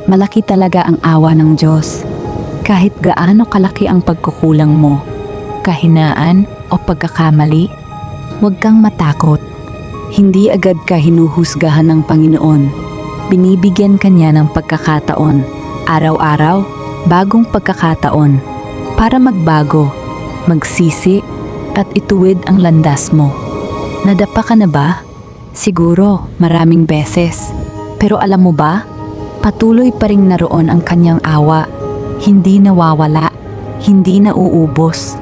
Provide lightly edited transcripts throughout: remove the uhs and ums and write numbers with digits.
Malaki talaga ang awa ng Diyos. Kahit gaano kalaki ang pagkukulang mo, kahinaan o pagkakamali, huwag kang matakot. Hindi agad ka hinuhusgahan ng Panginoon. Binibigyan ka niya ng pagkakataon, araw-araw, bagong pagkakataon, para magbago, magsisi, at ituwid ang landas mo. Nadapa ka na ba? Siguro, maraming beses. Pero alam mo ba? Patuloy pa ring naroon ang kanyang awa. Hindi nawawala, hindi nauubos.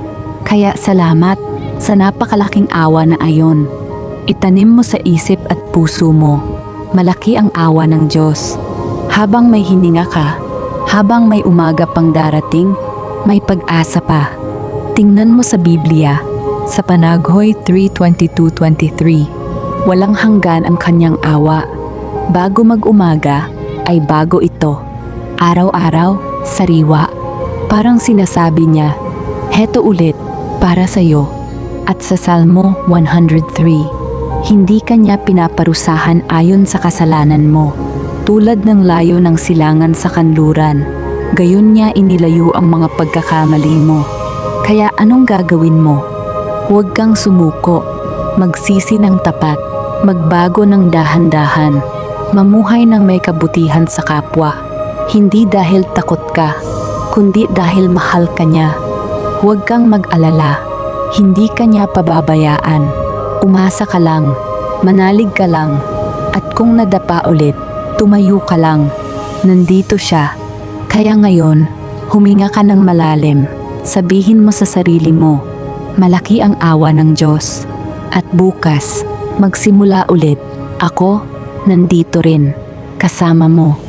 Kaya salamat sa napakalaking awa na ayon. Itanim mo sa isip at puso mo. Malaki ang awa ng Diyos. Habang may hininga ka, habang may umaga pang darating, may pag-asa pa. Tingnan mo sa Biblia, sa Panaghoy 3:22-23. Walang hanggan ang kanyang awa. Bago mag-umaga, ay bago ito. Araw-araw, sariwa. Parang sinasabi niya, heto ulit, para sa'yo. At sa Salmo 103, hindi kanya pinaparusahan ayon sa kasalanan mo. Tulad ng layo ng silangan sa kanluran, gayon niya inilayo ang mga pagkakamali mo. Kaya anong gagawin mo? Huwag kang sumuko. Magsisi ng tapat. Magbago ng dahan-dahan. Mamuhay ng may kabutihan sa kapwa. Hindi dahil takot ka, kundi dahil mahal ka niya. Huwag kang mag-alala. Hindi ka niya pababayaan. Umasa ka lang. Manalig ka lang. At kung nadapa ulit, tumayo ka lang. Nandito siya. Kaya ngayon, huminga ka ng malalim. Sabihin mo sa sarili mo, malaki ang awa ng Diyos. At bukas, magsimula ulit. Ako, nandito rin. Kasama mo.